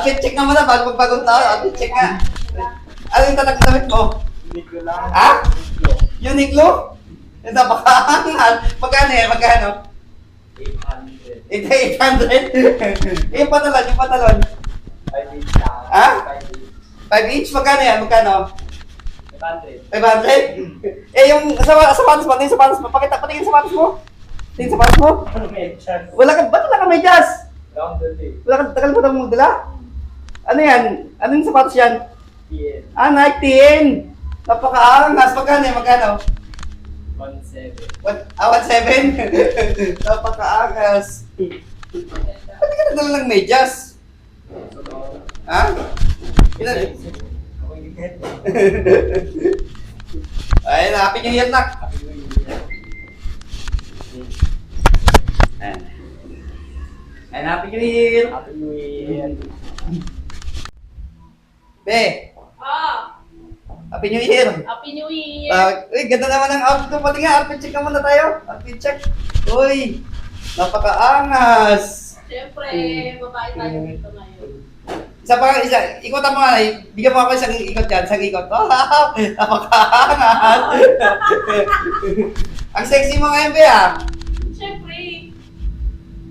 Outfit check naman na, bago magbagong taon, outfit check ka. Ano yung tatak-damit mo? Uniqlo lang. Ha? Uniqlo? Yung napakaangal. Magkano yan? Magkano? 800. 800? Yung patalon, yung patalon. 5 each lang. Ha? 5 each. 5 each? Magkano yan? Magkano? 500. 500? Eh, yung sapatos mo, tingin sapatos mo. Pakita, patingin sapatos mo. Tingin sapatos mo. Ano may chance? Ba't wala ka medyas? Rounded eh. Wala ka, tagal mo tayo magdala? Ano yan? Ano yung sapatos yan? PN. Ah, Nike 10. Napakaangas. Magkano yan? Magkano? 1.7. 1.7? Napakaangas. Ba't ka nadala ng medyas? Ha? Ilan? Ako yung head. Ay, happy new year, nak. Happy New Year. Ay, happy new year. Happy New Year. Be, Ah, happy new year. Happy New Year! Uy, ganda naman ang outfit ko. Pati nga, outfit check ka muna tayo. Outfit check. Uy, napakaangas. Siyempre, babae tayo dito ngayon. Isa, ikutan mo nga. Bigyan mo ako isang ikot dyan. Isang ikot. Wow, napakaangas. Ang sexy mo ngayon, Be, ah. Siyempre,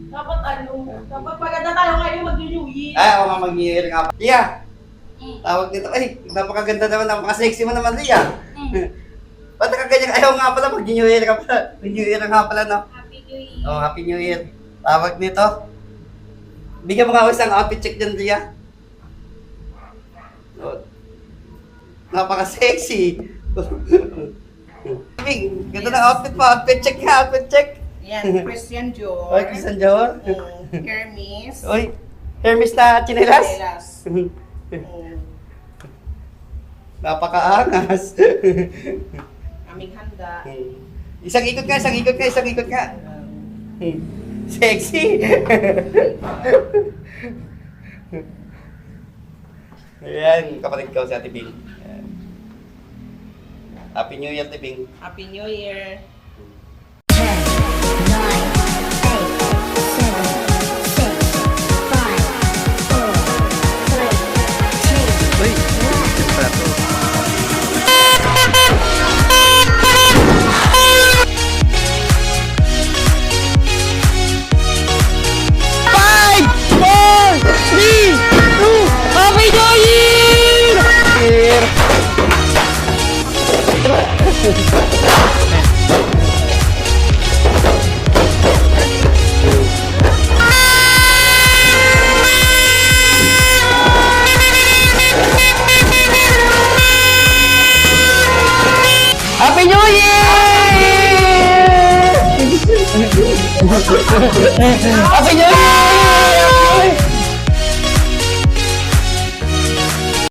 dapat maganda tayo ngayon mag-New Year. Ay, ako nga mag-new year nga. Lia, Mm. tawag dito. Ay, napakaganda naman. Napaka-sexy mo naman, Lia. Mm. Ba't nakaganyan? Ayaw nga pala, mag-new year ka pala. Mag-new year nga pala, no? Happy New Year! Oh, happy new year. Tawag nito. Bigyan mo nga ako isang outfit check dyan, Lia. Oh. Napaka-sexy. Bing, ganda ng outfit mo. Outfit check nga, outfit check. Yan, Christian Dior. Oy, Christian Dior. Hermes. Oy, Hermes na chinelas. Chinelas. Napakaangas. Aming handa. Isang ikot ka, isang ikot ka, isang ikot ka. Sexy. Ayan, kapatid ko si Ate Bing. Ayan. Happy New Year, Ate Bing. Happy New Year. 10, 9, 8, 7, 6, 5, 4, 3, 2, Uy, para to. Happy New Year! Happy New